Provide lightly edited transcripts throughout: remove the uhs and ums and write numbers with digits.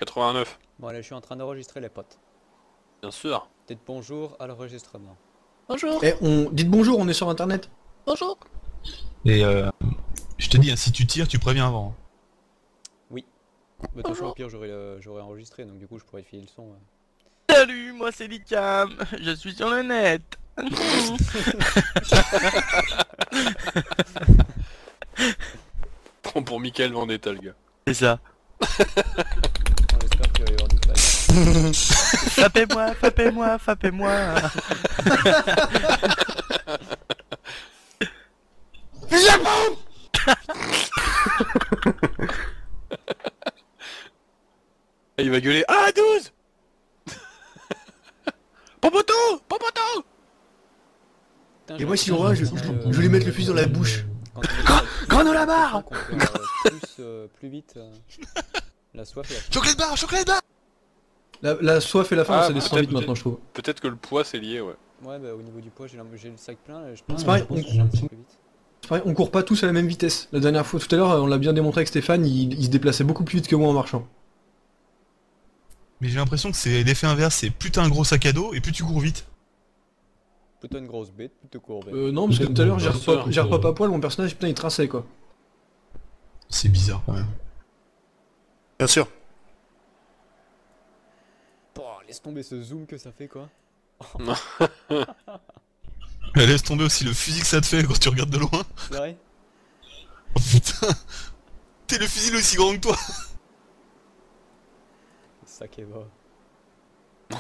89. Bon allez, je suis en train d'enregistrer les potes. Bien sûr. Dites bonjour à l'enregistrement. Bonjour. Eh, dites bonjour, on est sur internet. Bonjour. Et je te dis, hein, si tu tires, tu préviens avant. Oui. Mais de toute façon, au pire, j'aurais enregistré, donc du coup, je pourrais filer le son. Salut, moi c'est Licam, je suis sur le net. Prends pour Michael Vendetta, le gars. C'est ça. Bon, j'espère qu'il va y avoir du flag. Frappez-moi, frappez-moi, frappez-moi. Et il va gueuler. Ah, 12. Popoto. Popoto. Putain, Et j'ai moi, si l'impression on va, que je vais lui mettre le fusil dans la bouche. Granola barre. Plus vite. La soif et la faim. Chocolat bar, chocolat bar. La soif et la faim, Ah, ça descend peut-être, vite maintenant, je trouve. Peut-être que le poids c'est lié, ouais. Ouais, bah au niveau du poids, j'ai le sac plein. Et je pense C'est que pareil, je pense que j'ai un petit peu plus vite. C'est pareil, on court pas tous à la même vitesse. La dernière fois, tout à l'heure, on l'a bien démontré avec Stéphane, il se déplaçait beaucoup plus vite que moi en marchant. Mais j'ai l'impression que c'est l'effet inverse, c'est plus t'as un gros sac à dos et plus tu cours vite. Plutôt une grosse bête, plutôt courbe. Non, parce que tout à l'heure, Bien sûr. j'ai repop à poil, mon personnage, putain, il traçait quoi. C'est bizarre quand même. Bien sûr. Laisse tomber ce zoom que ça fait quoi. Mais laisse tomber aussi le fusil que ça te fait quand tu regardes de loin. C'est vrai. Oh putain. T'es le fusil aussi grand que toi. Ça qui est bas.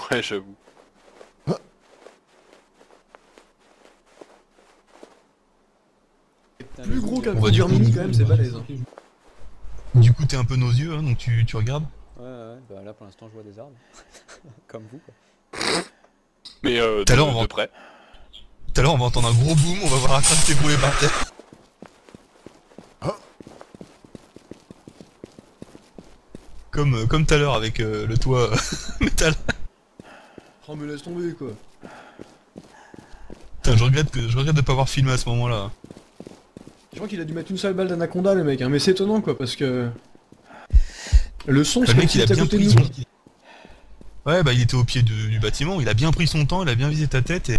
Ouais, j'avoue. Putain, Plus le gros zoom, qu'un On va conduire dire mini quand même, c'est balèze. Hein. Du coup t'es un peu nos yeux, hein, donc tu regardes. Ouais, bah là pour l'instant je vois des arbres. Comme vous quoi. Mais Tout à l'heure, on va- de près. Tout à l'heure on va entendre un gros boom, on va voir un train s'ébrouiller par terre. Comme tout à l'heure avec le toit métal. Oh mais laisse tomber quoi. Putain, je regrette de pas avoir filmé à ce moment-là. Je crois qu'il a dû mettre une seule balle d'anaconda le mec, hein. Mais c'est étonnant quoi, parce que... Le son, Le c'est comme mec s'il il a était à bien côté de pris nous. son... Ouais bah il était au pied du bâtiment, il a bien pris son temps, il a bien visé ta tête et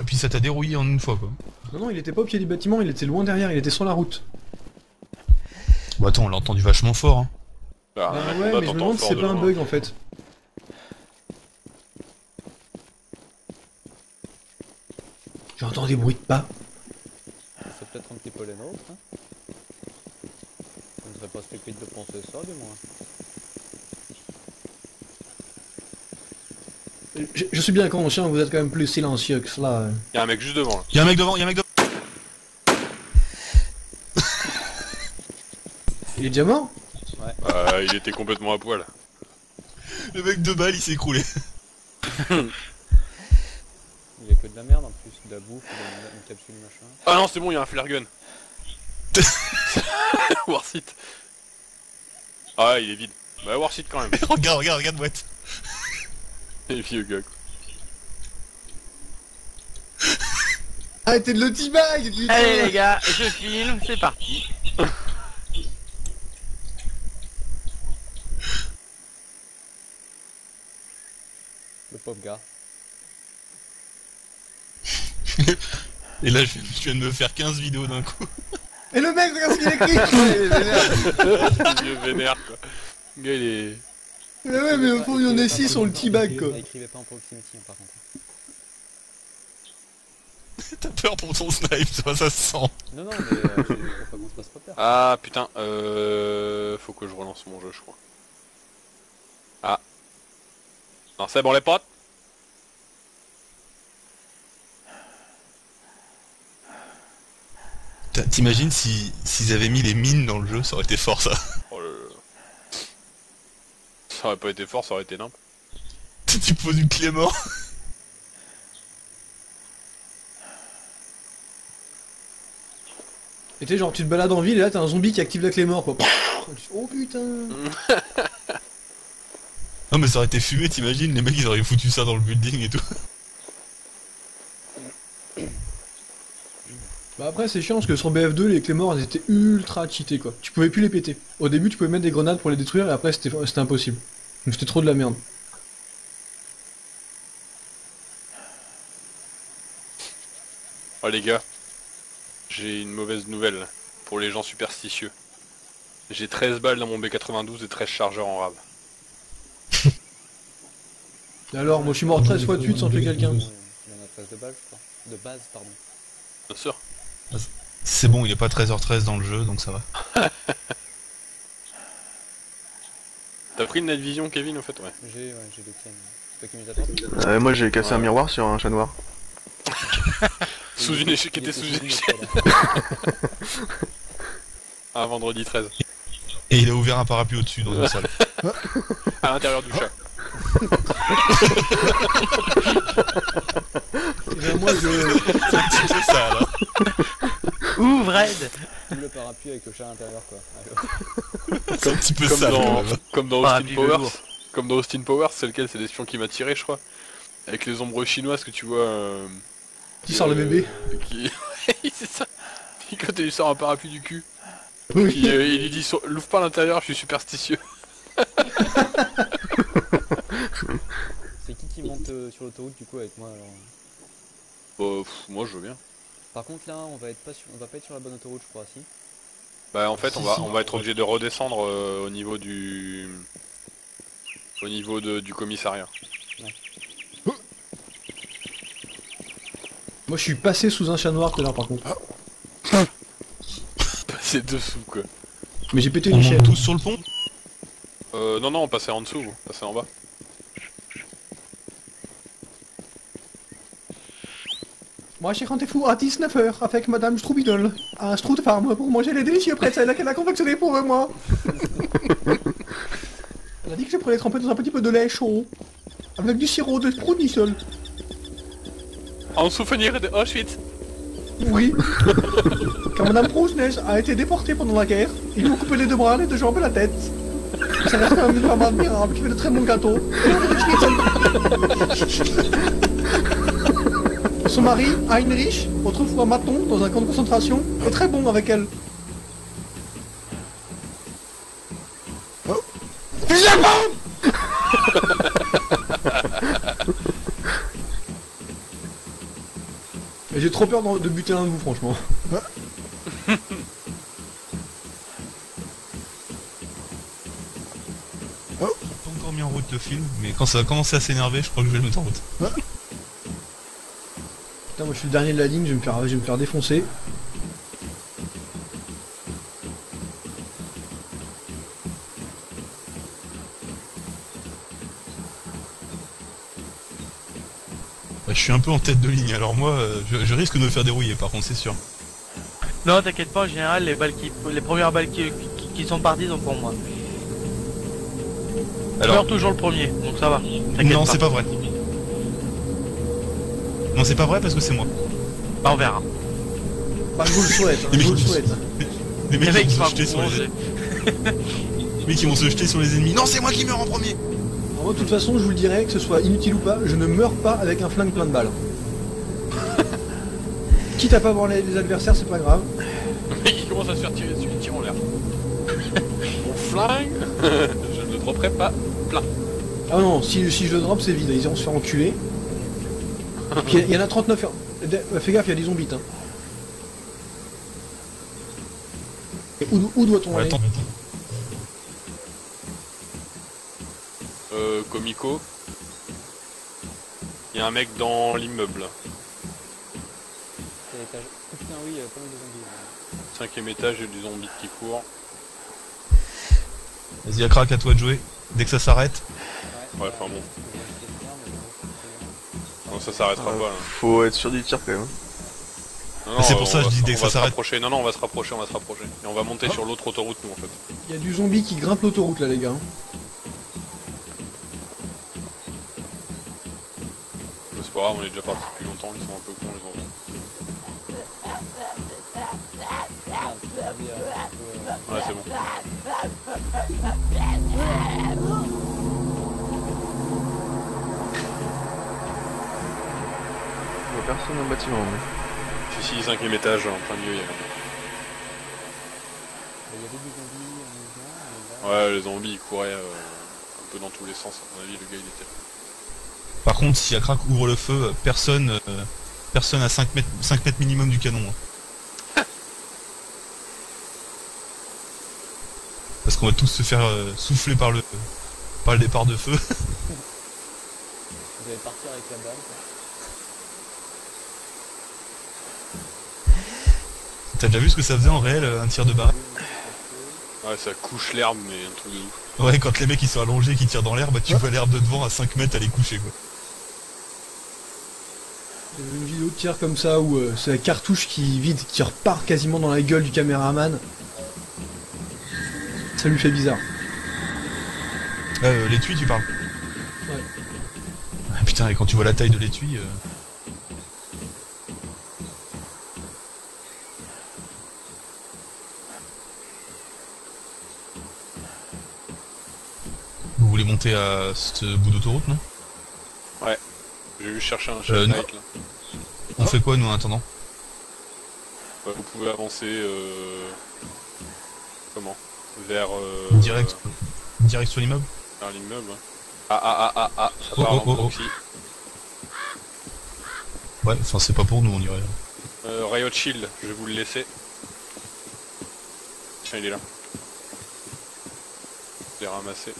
puis ça t'a dérouillé en une fois quoi. Non, il était pas au pied du bâtiment, il était loin derrière, il était sur la route. Bon attends, on l'a entendu vachement fort hein. Bah, Bah on ouais, va mais je me t'entendre demande si fort c'est de pas un loin. bug en fait. J'entends des bruits de pas. C'est peut-être un petit peu les nôtres. Hein. On ne serait pas stupide de penser ça du moins. Je suis bien conscient que vous êtes quand même plus silencieux que cela. Y'a un mec juste devant là. Y'a un mec devant, y'a un mec devant. Il est déjà mort? Il était complètement à poil. Le mec de balle il s'est écroulé. Il y a que de la merde en plus, de la bouffe, une capsule machin. Ah non, c'est bon, y'a un flare gun. Warsit. Ah, il est vide. Bah, Warsit quand même. regarde Mouette. Les vieux gars. Arrêtez de le teabag, putain. Allez les gars, je filme, c'est parti. Le pauvre gars. Et là je viens de me faire 15 vidéos d'un coup. Et le mec, regarde ce qu'il écrit. Les vieux vénères quoi. Le gars il est... Mais ouais, mais au fond, il y en a 6 sur le teabag quoi. Écrivez pas en proximity hein, par contre. T'as peur pour ton snipe, ça se sent. Non, mais faut pas qu'on se fasse repère. Ah putain, faut que je relance mon jeu je crois. Ah. Non c'est bon les potes. T'imagines s'ils avaient mis les mines dans le jeu, ça aurait été fort ça. Oh là là. Ça aurait pas été fort, ça aurait été nimp. Tu poses une clé mort. Et tu sais, genre, tu te balades en ville et là, t'as un zombie qui active la clé mort quoi. Oh putain. Non mais ça aurait été fumé, t'imagines, les mecs ils auraient foutu ça dans le building et tout. Bah Après c'est chiant parce que sur BF2 les clés morts elles étaient ultra cheatées quoi. Tu pouvais plus les péter. Au début tu pouvais mettre des grenades pour les détruire et après c'était impossible. Donc c'était trop de la merde. Oh les gars, j'ai une mauvaise nouvelle pour les gens superstitieux. J'ai 13 balles dans mon B92 et 13 chargeurs en rave. Et alors moi je suis mort 13 fois de suite sans tuer quelqu'un. Il en a 13 de base, je crois. De base, pardon. Bien sûr. C'est bon, il est pas 13h13 dans le jeu, donc ça va. T'as pris une night vision Kevin au fait? Ouais. J'ai des tiennes. C'est toi qui m'y attends. Moi j'ai cassé un miroir sur un chat noir. Sous une échelle qui était sous une échelle. Un vendredi 13. Et il a ouvert un parapluie au-dessus dans une salle. À l'intérieur du chat. Et ben moi je... C'est ça là. Ouvre Red. Double parapluie avec le chat à l'intérieur quoi. C'est un petit peu Comme ça. dans, quand même. comme dans Parapluie Austin Powers. velours. Comme dans Austin Powers, c'est lequel? C'est l'espion qui m'a tiré je crois. Avec les ombres chinoises que tu vois... Qui sort le bébé. Qui... c'est ça. Quand il lui sort un parapluie du cul. Oui. Il lui dit l'ouvre pas à l'intérieur, je suis superstitieux. C'est qui monte sur l'autoroute du coup avec moi alors? Moi je veux bien. Par contre là on va pas être sur la bonne autoroute je crois si. Bah en fait on va être obligé de redescendre au niveau du... du commissariat. Moi je suis passé sous un chat noir tout à l'heure par contre. Passer dessous quoi. Mais j'ai pété On une monte échelle. tous sur le pont? Non on passait en dessous, on passait en bas. Moi j'ai rendez-vous à 19h avec Madame Stroubidol à Strout Farm pour manger les délicieux pretzels qu'elle a confectionnés pour moi. Elle a dit que je pourrais les tremper dans un petit peu de lait chaud avec du sirop de Sproutnisol. En souvenir de Auschwitz. Oui. Quand Madame Prousnes a été déportée pendant la guerre, ils lui ont coupé les deux bras, les deux jambes et la tête. Ça reste quand même une femme admirable qui fait de très bons gâteaux. Son mari, Heinrich, autrefois maton dans un camp de concentration, est très bon avec elle. Oh. Et j'ai trop peur de buter l'un de vous franchement. Pas encore mis en route le film, mais quand ça va commencer à s'énerver, je crois que je vais le mettre en route. Putain moi je suis le dernier de la ligne, je vais me faire défoncer. Bah, je suis un peu en tête de ligne, alors moi, je risque de me faire dérouiller par contre, c'est sûr. Non, t'inquiète pas, en général, les premières balles qui sont parties sont pour moi. Je Alors, meurs toujours le premier, donc ça va. T'inquiète non, pas. c'est pas vrai. Non, c'est pas vrai parce que c'est moi. Bah, on verra. Bah je vous le souhaite, Les je vous le mecs, souhaite. Les mecs, Les mecs ils vont sont se jeter sur les... manger. Les mecs, ils vont se jeter sur les ennemis. Non, c'est moi qui meurs en premier. Alors moi de toute façon je vous le dirai, que ce soit inutile ou pas, je ne meurs pas avec un flingue plein de balles. Quitte à pas voir les adversaires, c'est pas grave. Le mec il commence à se faire tirer dessus, il tire en l'air. Mon flingue, je ne le dropperai pas plein. Ah non, si je le drop c'est vide, ils vont se faire enculer. Puis il y en a 39. Fais gaffe, il y a des zombies. Hein. Et où doit-on Ouais, aller? attends. Comico. Il y a un mec dans l'immeuble. C'est l'étage. Putain oui, il y a pas mal de zombies. 5ème étage, il y a des zombies qui courent. Vas-y, à crack, à toi de jouer. Dès que ça s'arrête. Ouais, enfin bon. Non, ça s'arrêtera pas là. Faut être sûr du tir quand même. Non, non, c'est pour ça on que je va dis se- dès que on va ça se s'arrête. rapprocher. Non, non, on va se rapprocher, on va se rapprocher. Et on va monter sur l'autre autoroute, nous en fait. Il y a du zombie qui grimpe l'autoroute là les gars. Mais c'est pas grave, on est déjà parti depuis longtemps, ils sont un peu cons les enfants. Ouais, c'est bon. Il y a personne dans le bâtiment. Mais... Ici, 5ème étage, en plein milieu, il y a... Il y avait des zombies en mouvement, et là... Ouais, les zombies, ils couraient un peu dans tous les sens. À mon avis, le gars, il était là. Par contre, si Akrak ouvre le feu, personne à 5 mètres minimum du canon. Hein. Parce qu'on va tous se faire souffler par le départ de feu. Vous allez partir avec la balle, quoi. T'as déjà vu ce que ça faisait en réel, un tir de barre? Ouais, ça couche l'herbe, mais un truc de ouf. Ouais, quand les mecs ils sont allongés, qui tirent dans l'herbe, bah, tu vois l'herbe de devant à 5 mètres aller coucher quoi. J'ai vu une vidéo de tir comme ça où c'est la cartouche qui repart quasiment dans la gueule du caméraman. Ça lui fait bizarre. L'étui tu parles? Ouais. Ah, putain, et quand tu vois la taille de l'étui... Vous voulez monter à ce bout d'autoroute, non? J'ai vu chercher un non. chef là. On fait quoi nous en attendant? Bah, vous pouvez avancer comment? Vers Direct sur l'immeuble? vers l'immeuble. Ouais. Ça Oh, parle oh, oh, en oh. proxy. Ouais, enfin c'est pas pour nous on dirait. Riot Shield, je vais vous le laisser. Tiens, il est là. Je l'ai ramassé.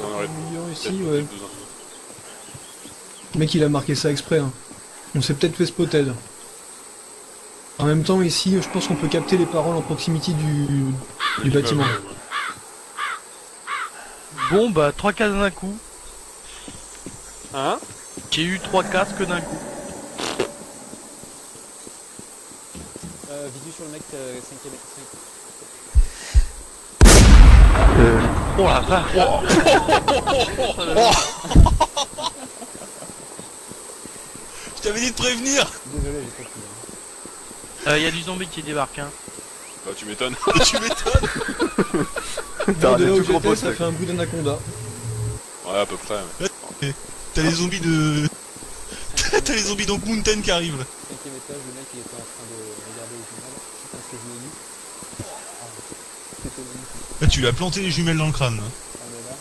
On aurait Million ici, peut-être ouais. besoin. Le mec il a marqué ça exprès. Hein. On s'est peut-être fait spotted. En même temps ici, je pense qu'on peut capter les paroles en proximité du bâtiment. Ouais. Bon bah 3 cases d'un coup. Hein? J'ai eu 3 casques d'un coup. Visu sur le mec 5ème... Oh la vache. Je t'avais dit de prévenir. Désolé, j'ai pas pu. Y a du zombie qui débarque hein. Bah tu m'étonnes. Tu m'étonnes. T'as De là raté où tout gros j'étais, poste. ça fait un bout d'anaconda. Ouais, à peu près. Ouais. T'as les zombies de... T'as les zombies donc Mountain qui arrivent là. 5ème étage, le mec il était en train de regarder au journal. Je pense que je l'ai eu. Ah, c'était magnifique. Là tu lui as planté les jumelles dans le crâne. Là. Ah mais là...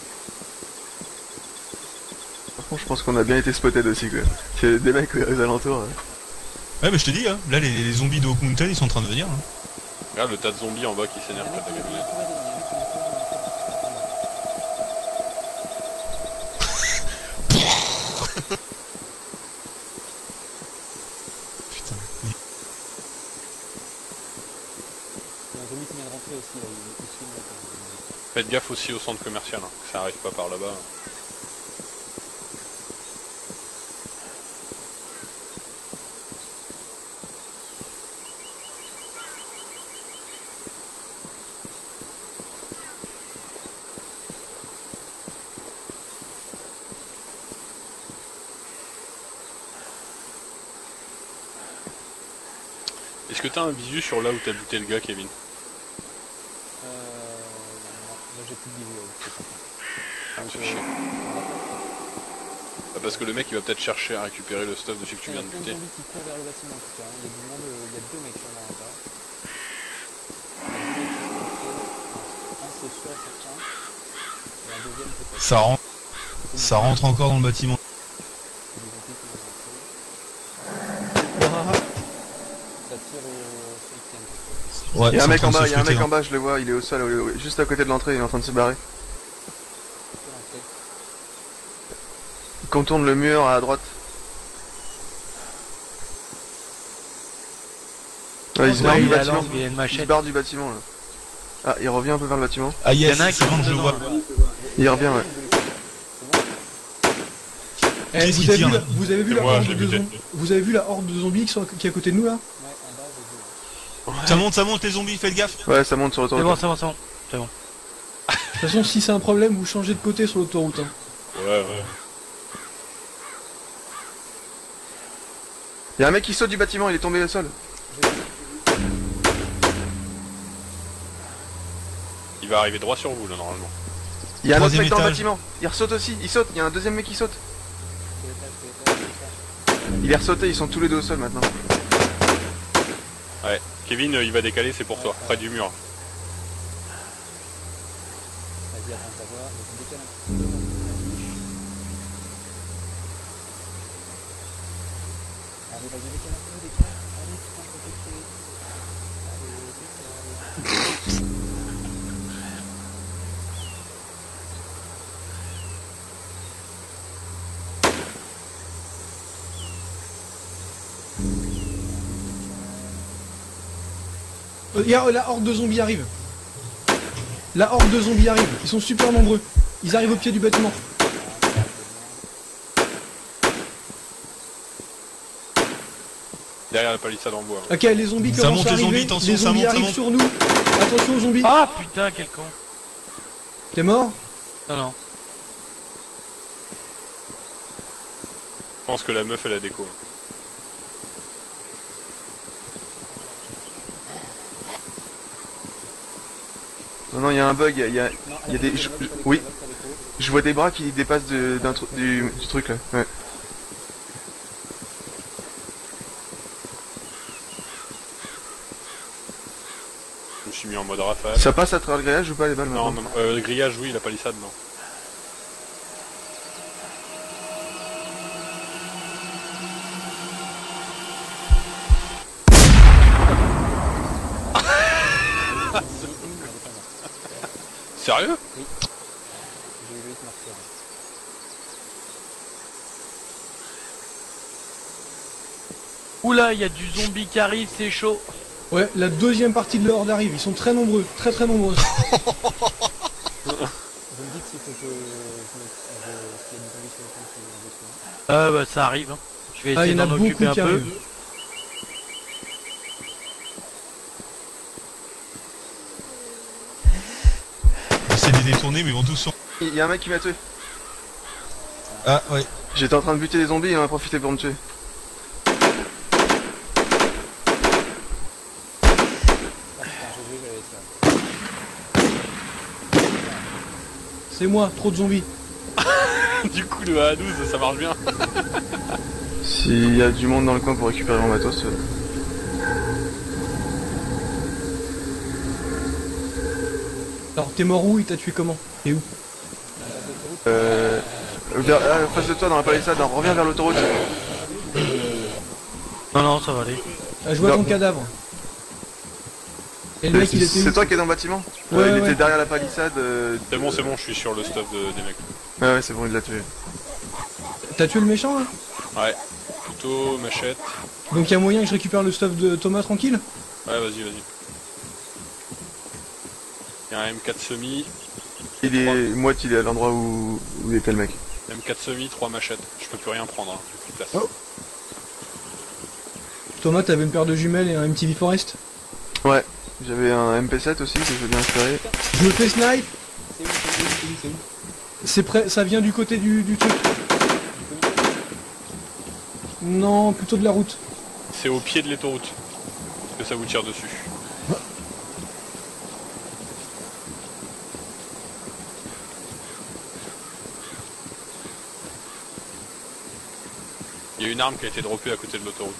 Par contre, je pense qu'on a bien été spotted aussi quoi. Il y a des mecs aux alentours. Ouais mais je te dis, hein, là les zombies de Hawk Mountain ils sont en train de venir. Hein. Regarde le tas de zombies en bas qui s'énerve près de la camionnette. Putain. Il y a un zombie qui vient de rentrer aussi là, il est aussi là. Faites gaffe aussi au centre commercial, hein, que ça arrive pas par là-bas. Est-ce que t'as un visu sur là où t'as buté le gars, Kevin? Non, là j'ai plus de vidéo. Ah, c'est chiant. Ah, parce que le mec il va peut-être chercher à récupérer le stuff de celui que tu viens de Il y a buter. plein de zombies qui courent vers le bâtiment en tout cas. Il y a du monde, il y a 2 mecs sûrement là-bas. Il y a 2 mecs qui sont rentrés. Un c'est sûr et certain. Et un deuxième peut-être. Ça rentre encore dans le bâtiment. C'est des zombies qui vont rentrer. Ah, Ça tire au 5ème. Ouais, Il y a un c'est mec train en de bas, se il y a un fouetter, mec hein. en bas, je le vois, il est au sol, juste à côté de l'entrée, il est en train de se barrer. C'est rentré. Il contourne le mur à droite. Ouais, il se barre Ouais, du il a bâtiment. lance, il a une Il se machette. barre du bâtiment là. Ah, il revient un peu vers le bâtiment. Ah yes, Il y en a c'est qui bon, sont je le dedans. vois. Il revient, ouais. Eh, Qu'est-ce vous, qu'il avez tire, vu là vous avez vu C'est la moi, horde je l'ai de buté. zombies. Vous avez vu la horde de zombies qui est à côté de nous là? Ouais, en bas j'ai vu. Ça monte les zombies, faites gaffe. Ouais, ça monte sur C'est l'autoroute. bon, c'est bon, c'est bon. De toute façon, si c'est un problème, vous changez de côté sur l'autoroute. Hein. Ouais. Il y a un mec qui saute du bâtiment, il est tombé au sol. Il va arriver droit sur vous là normalement. Il y a un autre Troisième mec dans le étage. bâtiment. Il ressaute aussi, il saute, il y a un deuxième mec qui saute. C'est l'étage, c'est l'étage, c'est l'étage. Il est ressauté, ils sont tous les deux au sol maintenant. Ouais. Kevin, il va décaler, c'est pour toi, près du mur. Vas-y, attends de savoir. Vas-y, décale un petit peu. Allez, vas-y, décale un peu, décale. Allez, putain, faut décaler. Allez, décale. La horde de zombies arrive. La horde de zombies arrive. Ils sont super nombreux. Ils arrivent au pied du bâtiment. Derrière la palissade en bois. Ok, les zombies Ça commencent monte, à les arriver. zombies, attention, les ça zombies monte, ça arrivent monte. sur nous. Attention aux zombies. Ah putain, quel con. T'es mort? Non, non. Je pense que la meuf elle a déco. Non, non, il y a un bug, il y a des... Oui, je vois des bras qui dépassent du truc là. Ouais. Je me suis mis en mode rafale. Ça passe à travers le grillage ou pas les balles Non, maintenant non, non. Le grillage, oui, la palissade, non. Sérieux? J'ai eu 8 marqueurs. Oula, il y a du zombie qui arrive, c'est chaud. Ouais, la deuxième partie de la horde arrive. Ils sont très nombreux. Très très nombreux. Vous me dites s'il faut que s'il y a du zombie sur le camp, si vous en Bah ça arrive. Hein. Je vais Ah, il essayer y en a d'en beaucoup occuper un qui peu. arrivent. J'essaie de les détourner, mais ils vont tous sur... Il y a un mec qui m'a tué. Ah, ouais. J'étais en train de buter des zombies et il en a profité pour me tuer. C'est moi, trop de zombies. Du coup, le A12, ça marche bien. S'il y a du monde dans le coin pour récupérer mon matos... Alors, t'es mort où? Il t'a tué comment? Et où? en face de toi dans la palissade, reviens vers l'autoroute. Non, non, ça va aller. Ah, je vois Non. ton cadavre. Et le mec, il était C'est où? toi qui es dans le bâtiment Ouais, il ouais. était derrière la palissade. C'est bon, je suis sur le stuff des mecs. Ouais, ouais, c'est bon, il l'a tué. T'as tué le méchant là? Ouais. Couteau, machette. Donc y a moyen que je récupère le stuff de Thomas tranquille? Ouais, vas-y, vas-y. Il y a un M4 semi. Il est... Moi, il est à l'endroit où était le mec. M4 semi, 3 machettes. Je peux plus rien prendre, hein. J'ai plus de place. Oh. Thomas, t'avais une paire de jumelles et un MTV Forest? Ouais, j'avais un MP7 aussi que je veux bien inspirer. Je me fais snipe. C'est où? C'est où? C'est prêt, ça vient du côté du truc. Non, plutôt de la route. C'est au pied de l'autoroute que ça vous tire dessus. Il y a une arme qui a été droppée à côté de l'autoroute.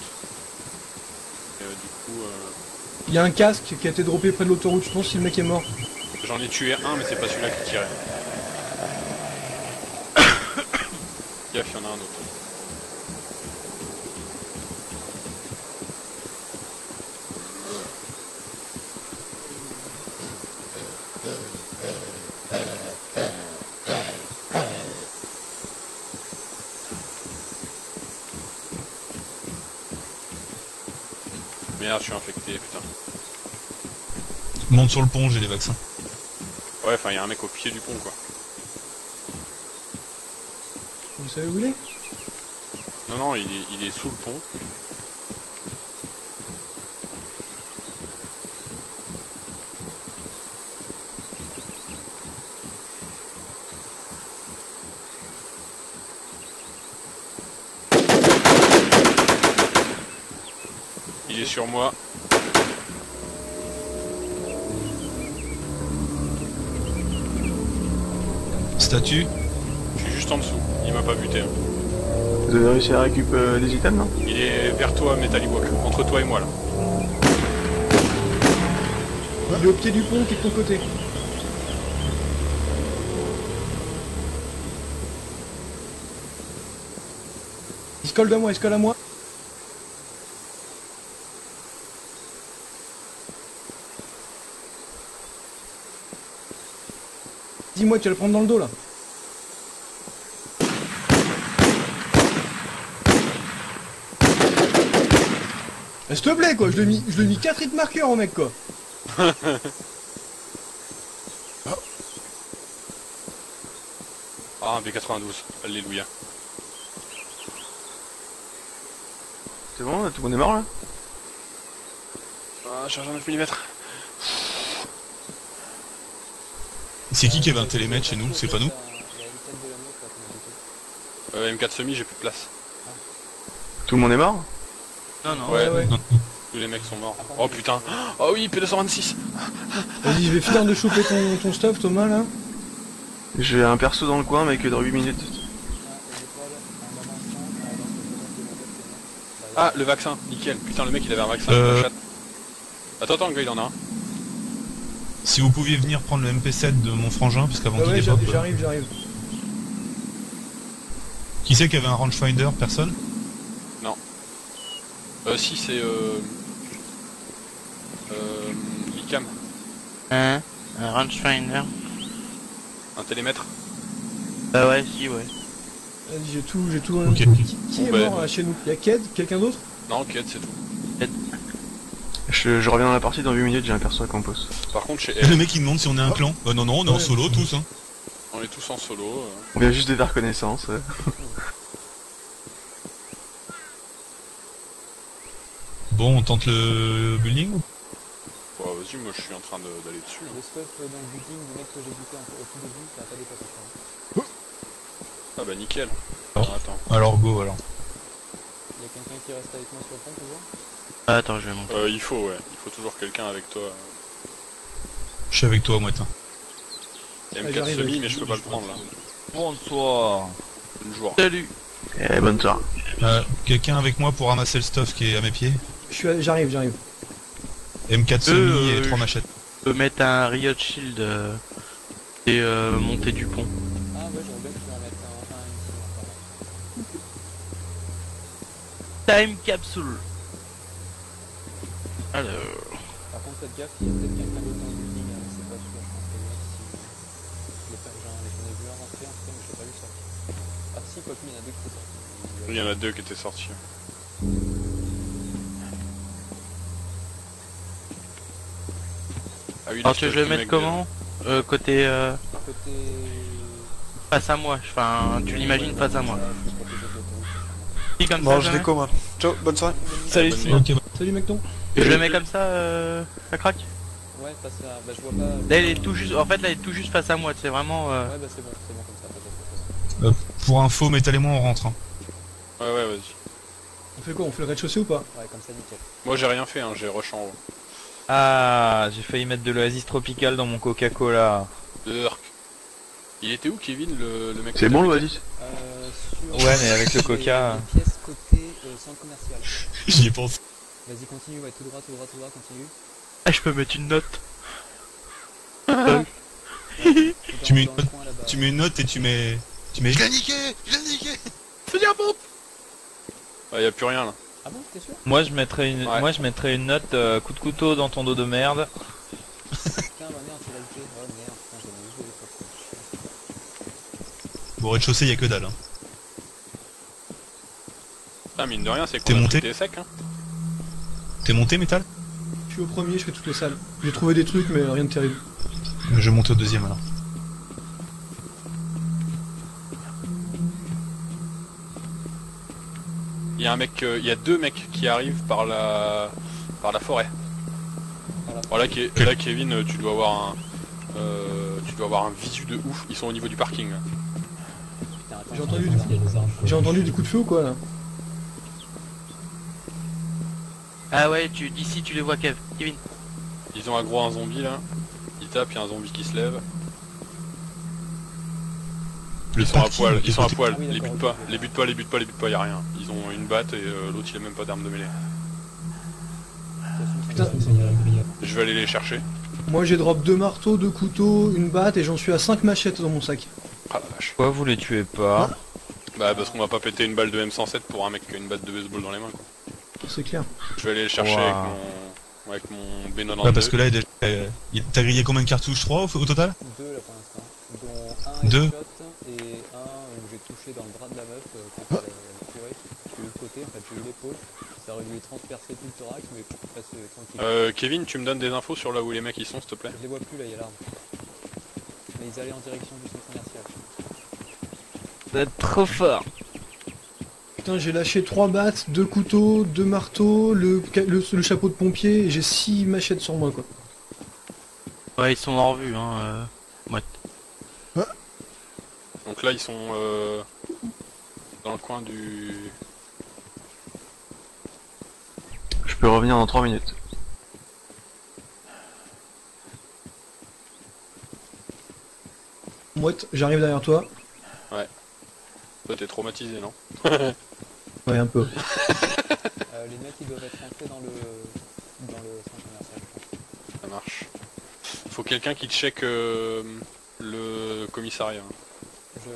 Et du coup, Il y a un casque qui a été droppé près de l'autoroute, je pense que le mec est mort. j'en ai tué un, mais c'est pas celui-là qui tirait. Gaffe, il y en a un autre. Merde, je suis infecté, putain. Monte sur le pont, j'ai les vaccins. Ouais, enfin, il y a un mec au pied du pont, quoi. Vous savez où il est? Non, non, il est sous le pont. Il est sur moi. Statue. Je suis juste en dessous. Il m'a pas buté. Hein. Vous avez réussi à récupérer les items, non? Il est vers toi, Metallic Walk. Entre toi et moi, là. Il est au pied du pont qui est de ton côté. Il se colle à moi, il se colle à moi. Dis-moi, tu vas le prendre dans le dos là. S'il te plaît quoi, je lui ai mis 4 hit marqueurs au mec quoi. Ah, un B92, alléluia. C'est bon, tout le monde est mort là? Ah, charge un 9 mm. C'est qui avait un télémètre chez nous? C'est pas nous? M4 semi, j'ai plus de place. Tout le monde est mort? Non, non. Ouais, ouais. tous les mecs sont morts. Oh putain. Oh oui, P226. Vas-y, je vais finir de choper ton stuff Thomas là. J'ai un perso dans le coin mais que dans 8 minutes. Ah, le vaccin, nickel. Putain, le mec il avait un vaccin. Attends, le gars il en a un. Si vous pouviez venir prendre le MP7 de mon frangin, parce qu'avant qu'il Ouais, dépop... j'arrive. Qui c'est qui avait un rangefinder? Personne? Si, c'est l'ICAM, Un rangefinder. un télémètre. Bah ouais, si, ouais. Vas-y, j'ai tout. Ok. Qui est Bon, mort là, chez nous? Y'a Ked? Quelqu'un d'autre? Non, ok, c'est tout. Je reviens dans la partie dans 8 minutes, j'ai un perso à Campos. Par contre, chez Le elle, mec il demande si on est un clan. Non, non, on est en Ouais. solo tous, hein. on est tous en solo. On vient juste de faire connaissance. Bon, on tente le building? Ouais, vas-y, moi je suis en train d'aller dessus. Le stuff dans le building, le mec que j'ai buté au tout début, ça a pas dépassé ça. Ah bah nickel. Oh. Attends. Alors go alors. Il y a quelqu'un qui reste avec moi sur le pont toujours? Ah, attends, je vais monter. Il faut, ouais. Il faut toujours quelqu'un avec toi. Je suis avec toi, Mouette. M4 j'arrive, semi, vas-y. mais je peux pas le prendre là. Bonsoir. Une jour. Salut. Eh, bonne soirée. Quelqu'un avec moi pour ramasser le stuff qui est à mes pieds? J'arrive. M4 semi et je 3 machettes. peux mettre un Riot Shield et monter du pont. Ah ouais, j'aurais bien pu en mettre un ici. Time capsule. Alors. Par contre, faites gaffe, il y a peut-être quelqu'un d'autre dans le building, hein, mais c'est pas sûr, je pense que là, si... J'en ai vu un rentrer en tout cas, mais je l'ai pas vu sortir. Ah si, quoique, il y en a deux qui sont sortis. Il y en a deux qui étaient sortis. Ah oui, Alors tu veux que je le mette mec comment côté Côté... face à moi, enfin tu l'imagines face à moi. Si comme Bon, ça. je jamais déco moi. Ciao, bonne soirée. Salut. bonne Si. nuit. Ok, Salut Mecton. Je le mets comme ça, ça craque. Ouais, face à... Bah je vois pas... Là il est tout juste, en fait là il est tout juste face à moi, c'est vraiment. Ouais, bah c'est bon comme ça, pas de Pour info, Métal et moi on rentre. Hein. Ouais, vas-y. On fait quoi? On fait le rez-de-chaussée ou pas? Ouais, comme ça, nickel. Moi j'ai rien fait, hein, j'ai rush en haut. Ah, j'ai failli mettre de l'oasis tropical dans mon Coca-Cola. Urk. Il était où Kevin, le mec? C'est bon l'Oasis? Sur... Ouais, mais avec le Coca. Les pièces côté centre commercial. J'y ai pensé. Vas-y, continue, ouais, tout droit, continue. Ah je peux mettre une note. Tu mets une Dans le note, coin, là-bas. tu mets une note et tu mets... Je l'ai niqué. Ah, y a plus rien là. Ah bon, t'es sûr? Moi je mettrais une, Ouais. moi je mettrais une note coup de couteau dans ton dos de merde. Putain, bah merde, tu l'as loupé. Oh merde, putain, j'avais juste de l'époque. Bon, au rez-de-chaussée y'a que dalle. Hein. Ah, mine de rien, c'est T'es qu'on a monté pris des secs, hein. T'es monté, Métal? Je suis au premier, je fais toutes les salles. J'ai trouvé des trucs mais rien de terrible. Je vais monter au deuxième alors. Il y a un mec, il y a deux mecs qui arrivent par la forêt. Voilà, là Kevin, tu dois avoir un visu de ouf. Ils sont au niveau du parking. Là. Putain, attends, J'ai entendu il y a des armes. J'ai entendu des coups de feu ou quoi là? Ah ouais, d'ici tu les vois Kevin. Ils ont aggro un zombie là. Ils tapent, il y a un zombie qui se lève. Le Ils sont à parking, poil, ils sont à écoutez- poil. Ah oui, Les d'accord, butent pas, ok. les butent pas, y a rien. Ils ont une batte et l'autre il a même pas d'arme de mêlée. Putain. Je vais aller les chercher. Moi j'ai drop 2 marteaux, 2 couteaux, une batte et j'en suis à 5 machettes dans mon sac. Ah la vache. Pourquoi vous les tuez pas? Bah parce qu'on va pas péter une balle de M107 pour un mec qui a une batte de baseball dans les mains quoi. C'est clair. Je vais aller les chercher Wow. avec mon B92. Ouais, parce que là, t'as grillé combien de cartouches? 3 au total? 2 là pour l'instant, dont un Deux. headshot et un où j'ai touché dans le bras de la meuf quand elle a tiré. De l'autre côté, en fait j'ai eu l'épaule, ça aurait dû lui transpercer tout le thorax mais je passe tranquille. Kevin, tu me donnes des infos sur là où les mecs ils sont s'il te plaît? Je les vois plus là, il y a l'arme. Mais ils allaient en direction du centre commercial. Vous êtes trop fort. Putain, j'ai lâché 3 battes, 2 couteaux, 2 marteaux, le chapeau de pompier et j'ai 6 machettes sur moi quoi. Ouais, ils sont en revue, hein. Donc là ils sont dans le coin du... Je peux revenir dans 3 minutes. Mouette, j'arrive derrière toi. Toi t'es traumatisé non? Ouais, un peu. Les mecs ils doivent être rentrés dans le centre commercial. Ça marche. Faut quelqu'un qui check le commissariat. Je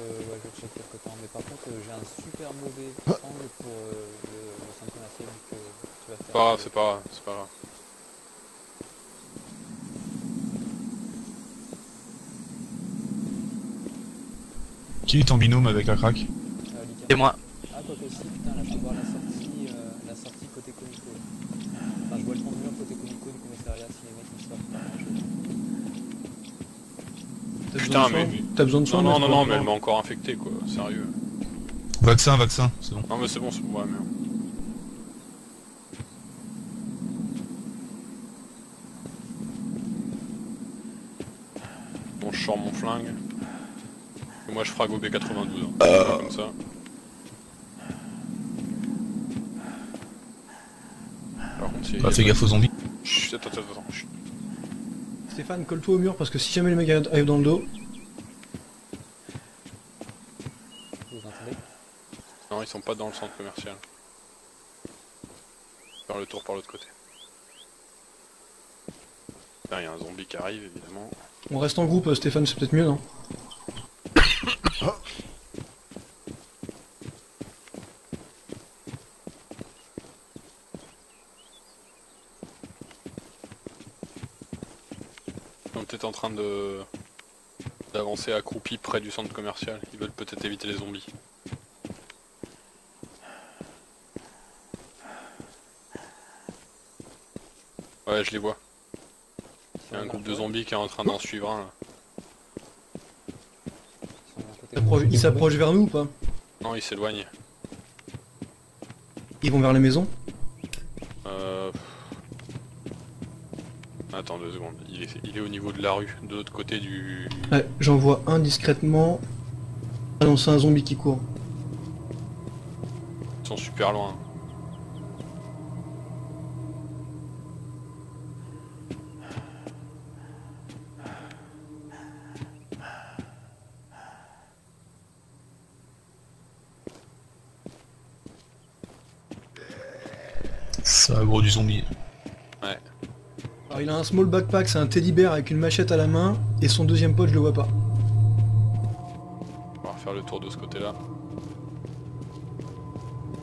check quelque temps, mais par contre j'ai un super mauvais angle pour le centre commercial que tu vas faire. Pas grave, c'est pas grave, c'est pas grave. Qui est en binôme avec la crack? Lika. C'est moi. Ah quoi que si, putain là je peux voir la sortie côté comico. Enfin je vois le point de vue côté comico du commissariat si les mecs ils sortent. T'as Putain, besoin de mais- soin T'as besoin de soin Non, non, Mouette, non, quoi. non, mais elle m'a encore infecté quoi, sérieux. Vaccin, c'est bon. Non mais c'est bon, ouais mais... Bon, je sors mon flingue. Et moi je frag au B92, hein. Pas comme ça. Par contre, Bah, fais gaffe aux zombies. Chut, attends, chut. Stéphane, colle-toi au mur parce que si jamais les mecs arrivent dans le dos, Vous entendez? Non, ils sont pas dans le centre commercial. Faire le tour par l'autre côté. Là, il y a un zombie qui arrive, évidemment. on reste en groupe, Stéphane, c'est peut-être mieux, non? Ils sont peut-être en train de d'avancer accroupis près du centre commercial. Ils veulent peut-être éviter les zombies. Ouais, je les vois. Il y a un groupe de zombies qui est en train d'en suivre un là. Ils s'approchent vers nous ou pas? Non, ils s'éloignent. Ils vont vers les maisons? Attends 2 secondes. Il est au niveau de la rue, de l'autre côté du... Ouais, j'en vois un discrètement. Ah non, c'est un zombie qui court. Ils sont super loin. Ça, gros du zombie. Ouais. Alors il a un small backpack, c'est un teddy bear avec une machette à la main, et son deuxième pote je le vois pas. On va refaire le tour de ce côté-là.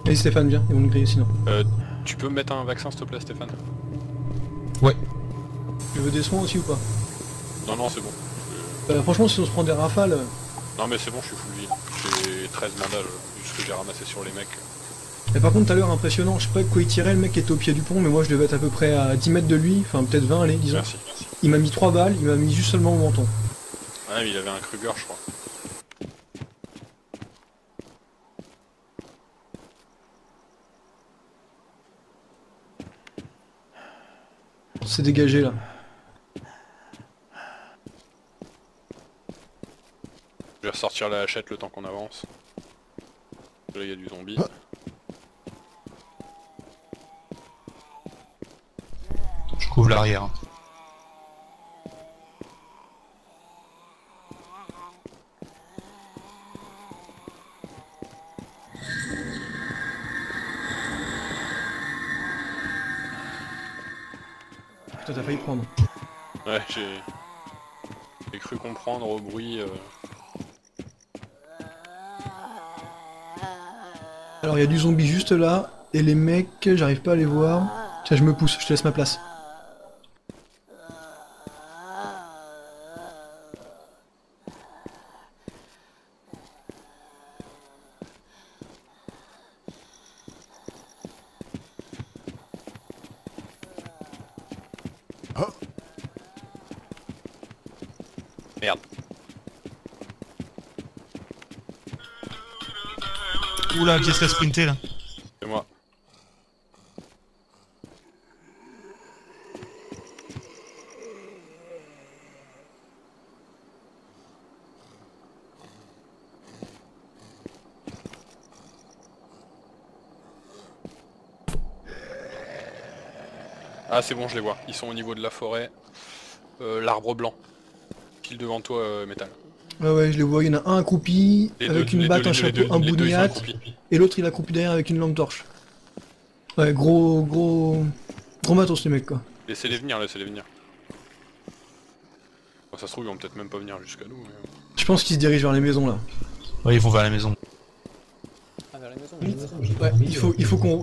Allez Stéphane, viens, ils vont nous griller sinon. Tu peux me mettre un vaccin s'il te plaît Stéphane? Ouais. Tu veux des soins aussi ou pas? Non, non, c'est bon. Franchement, si on se prend des rafales... Non mais c'est bon, je suis full vie. J'ai 13 bandages, vu ce que j'ai ramassé sur les mecs. Et par contre, tout à l'heure, impressionnant, je sais pas de quoi il tirait, le mec était au pied du pont, mais moi je devais être à peu près à 10 mètres de lui, enfin peut-être 20, allez, disons. Merci, merci. Il m'a mis 3 balles, il m'a mis juste seulement au menton. Ouais, mais il avait un Kruger, je crois. C'est dégagé là. Je vais ressortir la hachette le temps qu'on avance. Là, il y a du zombie. Je couvre l'arrière. comprendre. Ouais, j'ai cru comprendre au bruit. Alors il y a du zombie juste là, et les mecs, j'arrive pas à les voir. Tiens, je me pousse, je te laisse ma place. Merde. Oula, qui est-ce qui a sprinté là? C'est moi. Ah c'est bon, je les vois. Ils sont au niveau de la forêt. L'arbre blanc. Pile devant toi, métal. Ouais, je les vois, il y en a un accroupi, Les avec deux, une les batte, deux, un les chapeau, deux, un les deux, ils sont bougnat, accroupis. et l'autre il est accroupi derrière avec une lampe torche. Ouais, gros matos les mecs quoi. Laissez-les venir, laissez-les venir. Bon, ça se trouve, ils vont peut-être même pas venir jusqu'à nous. Mais... Je pense qu'ils se dirigent vers les maisons là. Ouais, ils vont vers la maison. Ah, vers les maisons. Ouais,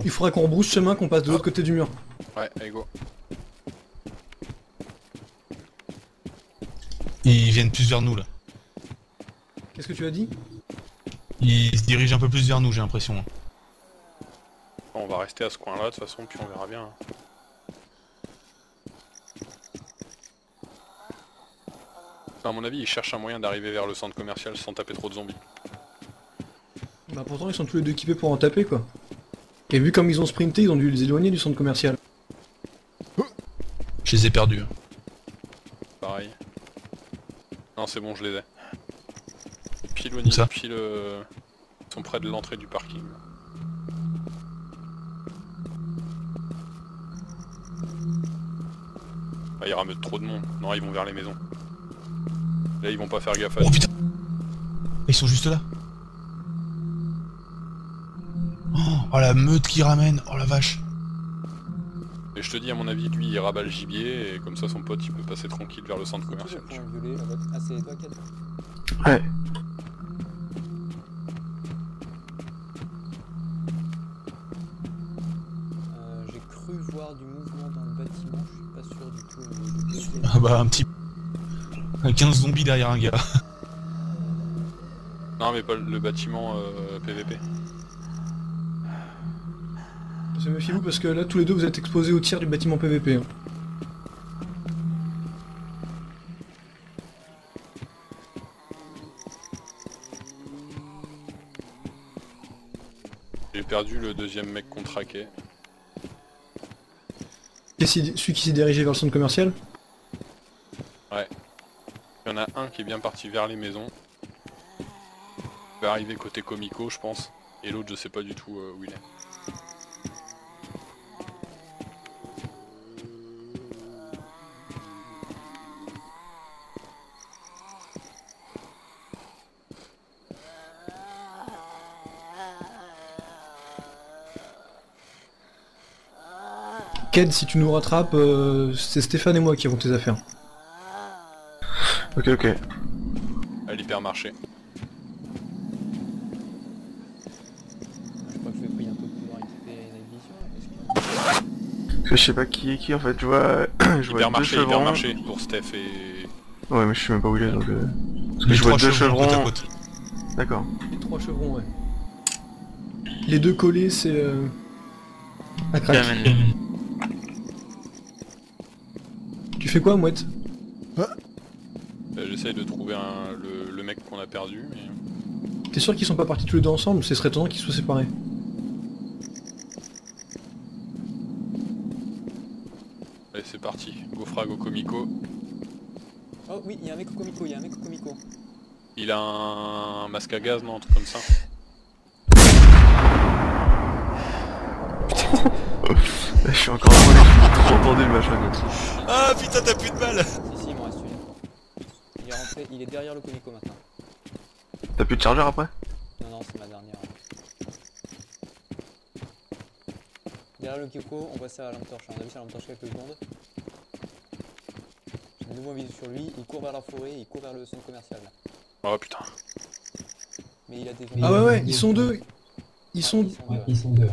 il faudrait qu'on rebrousse chemin, qu'on passe de l'autre côté du mur. Ouais, allez go. Ils viennent plus vers nous là. Qu'est-ce que tu as dit? Ils se dirigent un peu plus vers nous, j'ai l'impression. Bon, on va rester à ce coin-là de toute façon, puis on verra bien. Hein. À mon avis, ils cherchent un moyen d'arriver vers le centre commercial sans taper trop de zombies. Bah pourtant ils sont tous les deux équipés pour en taper quoi. Et vu comme ils ont sprinté, ils ont dû les éloigner du centre commercial. Je les ai perdus. Pareil. Non, c'est bon, je les ai. Pile au Où ça? niveau, pile... Ils sont près de l'entrée du parking. Ah, ils rameutent trop de monde. Non, ils vont vers les maisons. Là, ils vont pas faire gaffe à Oh nous. putain! Ils sont juste là. Oh la meute qui ramène, oh la vache. Et je te dis, à mon avis, lui, il rabat le gibier, et comme ça, son pote, il peut passer tranquille vers le centre C'est qui commercial. le point violet là-bas? Ah, c'est toi, Ken? Ouais. J'ai cru voir du mouvement dans le bâtiment, je suis pas sûr du tout au niveau du côté. Ah bah un petit... 15 zombies derrière un gars. Non, mais pas le bâtiment PVP. Méfiez-vous parce que là tous les deux vous êtes exposés au tir du bâtiment PVP. Hein. J'ai perdu le deuxième mec qu'on traquait. Et celui qui s'est dirigé vers le centre commercial? Ouais. Il y en a un qui est bien parti vers les maisons. Il va arriver côté Comico, je pense. Et l'autre, je sais pas du tout où il est. Ked, si tu nous rattrapes, c'est Stéphane et moi qui avons tes affaires. Ok, ok. À l'hypermarché. Je crois que je vais prier un peu pour pouvoir récupérer une addition. Parce que je sais pas qui est qui en fait, je vois deux Hypermarché, chevrons. hypermarché pour Steph et... Ouais mais je sais même pas où il est donc... Parce que Les je vois 3 deux chevrons côte à chevrons... côte. D'accord. Les 3 chevrons, ouais. Les deux collés, c'est... un crack. Tu fais quoi, Mouette? J'essaye de trouver le mec qu'on a perdu, mais... T'es sûr qu'ils sont pas partis tous les deux ensemble? Ce serait étonnant qu'ils soient séparés. Allez, c'est parti. Go frag au Comico. Oh oui, il y a un mec au Comico, il y a un mec au Comico. Il a un masque à gaz, non? Un truc comme ça. Je suis encore loin, j'ai trop entendu le machin comme ça. Ah putain, t'as plus de balles! Si, il m'en reste une. Il est rentré, il est derrière le Comico maintenant. T'as plus de chargeur après? Non, non, c'est ma dernière. Derrière le Comico, on voit ça à la lampe torche. On a vu ça à la lampe torche quelques secondes. nouveau un visu sur lui, il court vers la forêt, il court vers le centre commercial. Là. Oh putain. Mais il a des... Ah ouais, ils sont deux. Ils sont... Ils sont deux.